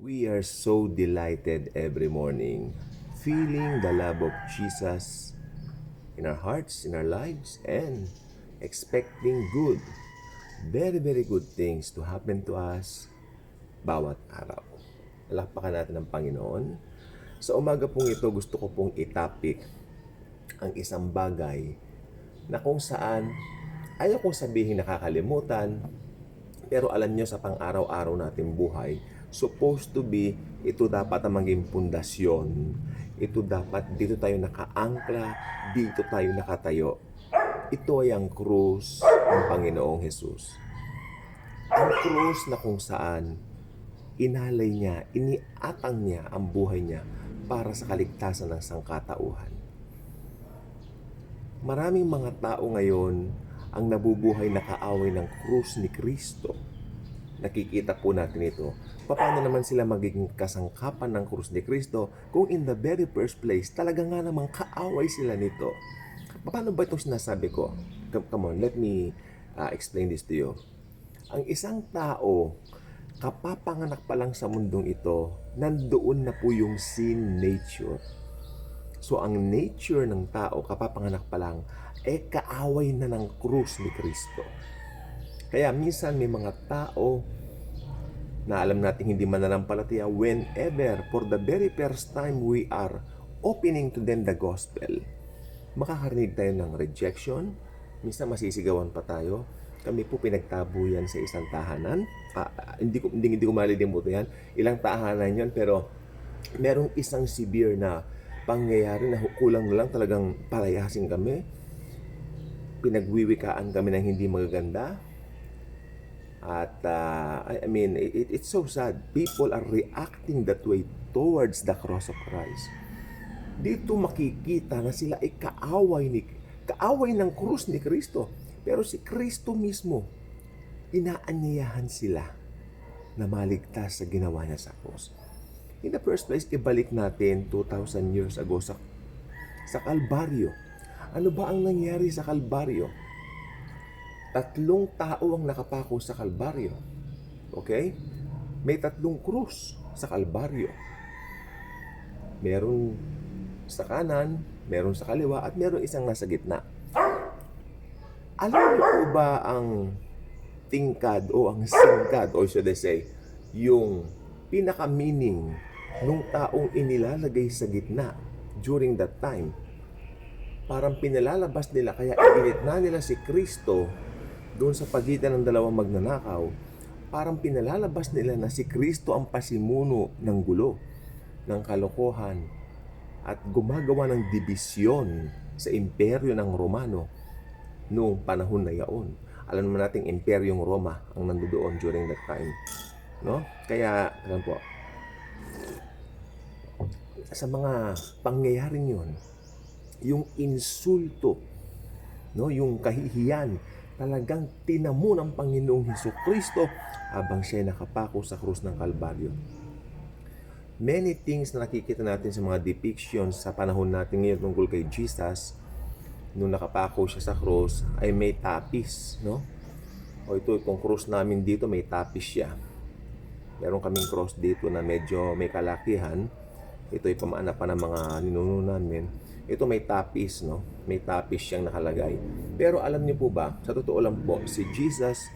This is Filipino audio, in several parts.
We are so delighted every morning, feeling the love of Jesus in our hearts, in our lives, and expecting good, very, very good things to happen to us bawat araw. Palakpakan natin ang Panginoon. Sa umaga pong ito, gusto ko pong itapik ang isang bagay na kung saan ayaw kong sabihin nakakalimutan, pero alam nyo sa pang-araw-araw nating buhay, supposed to be, ito dapat ang maging pundasyon. Ito dapat, dito tayo nakaangkla, dito tayo nakatayo. Ito ay ang krus ng Panginoong Hesus. Ang krus na kung saan inalay niya, iniatang niya ang buhay niya para sa kaligtasan ng sangkatauhan. Maraming mga tao ngayon ang nabubuhay na kaaway ng krus ni Kristo. Nakikita po natin ito. Paano naman sila magiging kasangkapan ng krus ni Kristo kung in the very first place, talaga nga namang kaaway sila nito? Paano ba itong sinasabi ko? Come on, let me explain this to you. Ang isang tao, kapapanganak pa lang sa mundong ito, nandoon na po yung sin nature. So, ang nature ng tao, kapapanganak pa lang, kaaway na ng krus ni Kristo. Kaya minsan may mga tao na alam natin hindi mananampalataya, whenever, for the very first time we are opening to them the gospel, makakarinig tayo ng rejection, minsan masisigawan pa tayo. Kami po pinagtabo yan sa isang tahanan. Hindi ko malilimutan yan. Ilang tahanan yan, pero merong isang severe na pangyayari na kulang na lang talagang palayasin kami. Pinagwiwikaan kami ng hindi magaganda. At it's so sad. People are reacting that way towards the cross of Christ. Dito makikita na sila ay kaaway ng krus ni Kristo. Pero si Kristo mismo, inaanyayahan sila na maligtas sa ginawa niya sa krus. In the first place, ibalik natin 2,000 years ago sa Kalbaryo. Ano ba ang nangyari sa Kalbaryo? 3 tao ang nakapako sa Kalbaryo. Okay? May 3 krus sa Kalbaryo. Meron sa kanan, meron sa kaliwa, at meron isang nasa gitna. Alam niyo po ba ang tingkad o ang singkad, or should I say, yung pinaka-meaning nung taong inilalagay sa gitna during that time? Parang pinalalabas nila, kaya iginitna nila si Kristo doon sa pagitan ng dalawang magnanakaw. Parang pinalalabas nila na si Kristo ang pasimuno ng gulo, ng kalokohan, at gumagawa ng dibisyon sa imperyo ng Romano noong panahon na yaon. Alam naman natin, imperyong Roma ang nandoon during that time. No? Kaya, alam po, sa mga pangyayaring yun, yung insulto, no, yung kahihiyan, talagang tinamo ng Panginoong Hesukristo habang siya nakapako sa krus ng Kalbaryo. Many things na nakikita natin sa mga depictions sa panahon natin ngayon tungkol kay Jesus, nung nakapako siya sa krus, ay may tapis, no? O itong krus namin dito, may tapis siya. Meron kaming cross dito na medyo may kalakihan. Ito ay pamaana pa ng mga ninuno namin. Ito may tapis, no? May tapis siyang nakalagay. Pero alam niyo po ba, sa totoo lang po, si Jesus,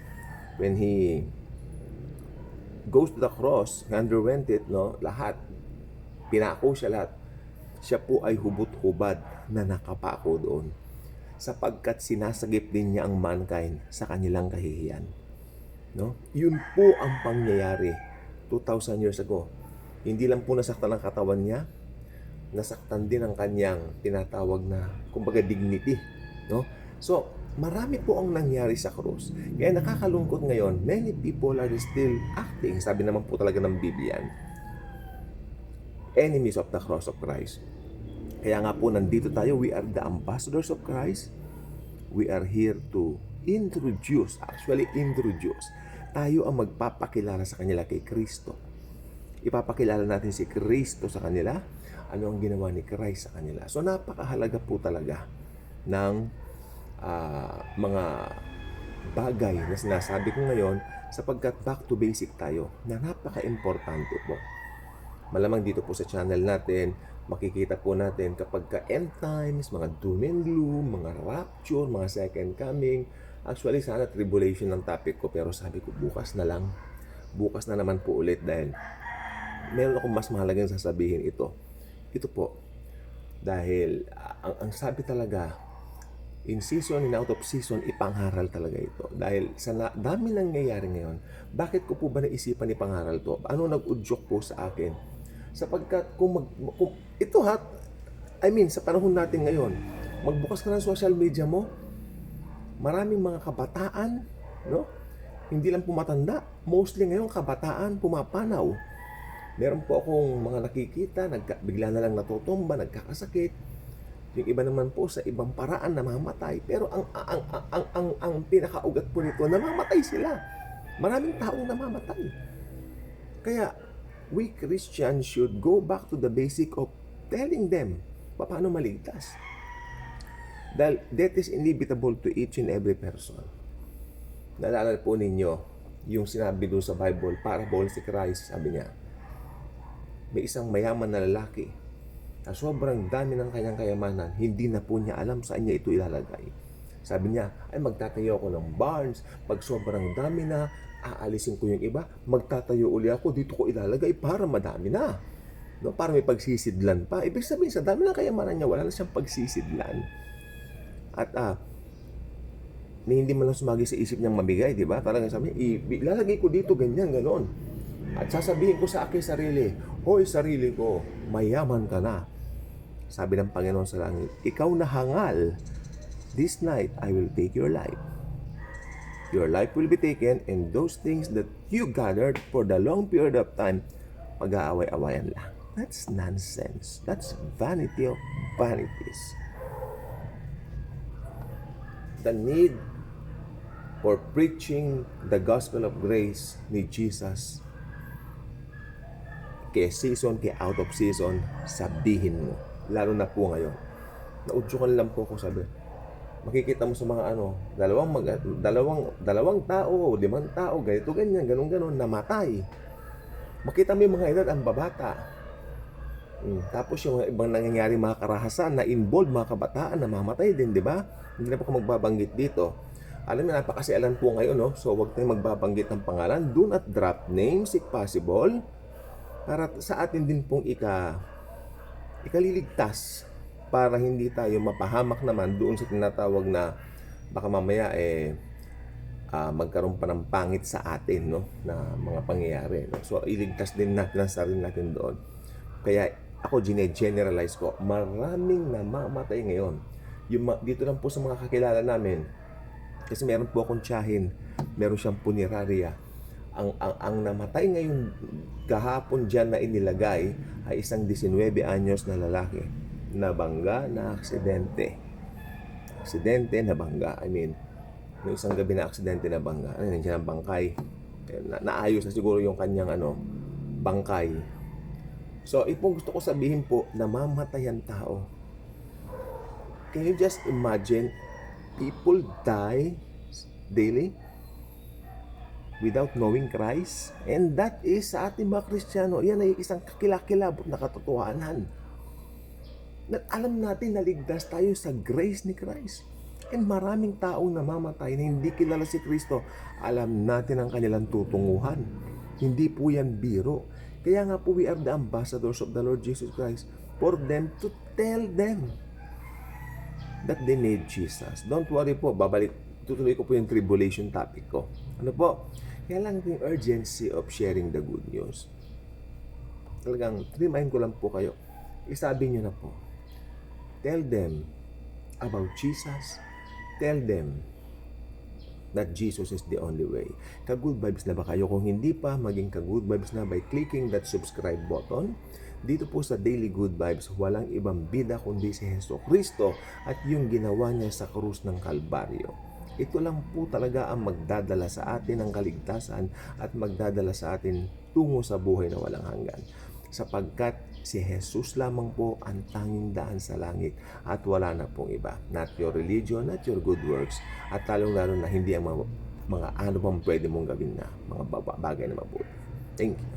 when He goes to the cross, He underwent it, no? Lahat. Pinako siya lahat. Siya po ay hubot-hubad na nakapako doon, sapagkat sinasagip din niya ang mankind sa kanilang kahihiyan. No? Yun po ang pangyayari 2,000 years ago. Hindi lang po nasaktan ang katawan niya, nasaktan din ang kanyang tinatawag na, kumbaga, dignity. No? So, marami po ang nangyari sa krus. Kaya nakakalungkot ngayon, many people are still acting, sabi naman po talaga ng Biblia, enemies of the cross of Christ. Kaya nga po nandito tayo, we are the ambassadors of Christ. We are here to introduce. Tayo ang magpapakilala sa kanila kay Kristo. Ipapakilala natin si Kristo sa kanila, ano ang ginawa ni Christ sa kanila. So napakahalaga po talaga ng mga bagay na sinasabi ko ngayon, sapagkat back to basic tayo, na napaka-importante po. Malamang dito po sa channel natin, makikita po natin kapag ka end times, mga doom and gloom, mga rapture, mga second coming. Actually, sana tribulation ng topic ko, pero sabi ko bukas na lang. Bukas na naman po ulit dahil meron akong mas mahalagang sasabihin ito. Ito po, dahil ang sabi talaga, in season and out of season, ipangharal talaga ito. Dahil sa dami nangyayari ngayon, bakit ko po ba naisipan ipangharal to? Ano nag-udyok po sa akin? Sapagkat kung ito sa panahon natin ngayon, magbukas ka ng social media mo, maraming mga kabataan, no? Hindi lang pumatanda, mostly ngayon kabataan pumapanaw. Meron po akong mga nakikita, bigla na lang natutumba, nagkakasakit. Yung iba naman po sa ibang paraan namamatay. Pero ang pinakaugat po nito, namamatay sila. Maraming taong namamatay. Kaya we Christians should go back to the basic of telling them paano maligtas. Dahil death is inevitable to each and every person. Naalala po ninyo yung sinabi doon sa Bible, parable si Christ, sabi niya, may isang mayaman na lalaki na sobrang dami ng kanyang kayamanan, hindi na po niya alam saan niya ito ilalagay. Sabi niya, ay magtatayo ako ng barns, pag sobrang dami na, aalisin ko yung iba, magtatayo uli ako, dito ko ilalagay para madami na. No? Para may pagsisidlan pa. Ibig sabihin, sa dami ng kayamanan niya, wala na siyang pagsisidlan. At hindi man lang sumagi sa isip niyang mamigay, di ba? Talagang sabi, ilalagay ko dito, ganyan, ganon. At sasabihin ko sa aking sarili, hoy sarili ko, mayaman ka na. Sabi ng Panginoon sa langit, ikaw na hangal, this night I will take your life. Your life will be taken, and those things that you gathered for the long period of time, pag-aaway-awayan lang. That's nonsense. That's vanity of vanities. The need for preaching the gospel of grace ni Jesus, kaya season, kaya out of season, sabihin mo. Lalo na po ngayon. Naudyukan lang po ako, sabi. Makikita mo sa mga dalawang tao, 5 tao, ganito, ganyan, ganon, namatay. Makita mo yung mga edad, ang babata. Tapos yung ibang nangyayari mga karahasan na involved, mga kabataan, namamatay din, di ba? Hindi na po ako magbabanggit dito. Alam niyo, napakasialan po ngayon, no? So, huwag tayong magbabanggit ng pangalan. Do not drop names if possible. Para sa atin din pong ikaliligtas para hindi tayo mapahamak naman doon sa tinatawag na baka mamaya magkaroon pa ng pangit sa atin, no, na mga pangyayari, no? So iligtas din natin ang sarili natin doon. Kaya ako generalize ko, maraming namamatay ngayon. Dito lang po sa mga kakilala namin, kasi meron po akong tiyahin, meron siyang punerarya. Ang namatay ngayon kahapon dyan na inilagay ay isang 19 anyos na lalaki. Nabangga na aksidente. Nabangga. Yung isang gabi na aksidente na bangga. Nandiyan ang bangkay. Naayos na siguro yung kanyang bangkay. So, ipong gusto ko sabihin po, namamatay ang tao. Can you just imagine, people die daily without knowing Christ? And that is sa ating mga Kristiyano, yan ay isang kakilakilabot na katotohanan. Alam natin na ligtas tayo sa grace ni Christ. And maraming taong namamatay na hindi kilala si Kristo. Alam natin ang kanilang tutunguhan. Hindi po yan biro. Kaya nga po, we are the ambassadors of the Lord Jesus Christ for them to tell them that they need Jesus. Don't worry po, tutuloy ko po yung tribulation topic ko. Ano po? Kaya lang yung urgency of sharing the good news. Talagang, remind ko lang po kayo. Isabi nyo na po. Tell them about Jesus. Tell them that Jesus is the only way. Ka-good vibes na ba kayo? Kung hindi pa, maging ka-good vibes na by clicking that subscribe button. Dito po sa Daily Good Vibes, walang ibang bida kundi si Jesucristo at yung ginawa niya sa krus ng Kalbaryo. Ito lang po talaga ang magdadala sa atin ng kaligtasan at magdadala sa atin tungo sa buhay na walang hanggan. Sapagkat si Jesus lamang po ang tanging daan sa langit at wala na pong iba. Not your religion, not your good works, at lalong-lalo na hindi ang mga ano bang pwede mong gawin na mga bagay na mabuti. Thank you.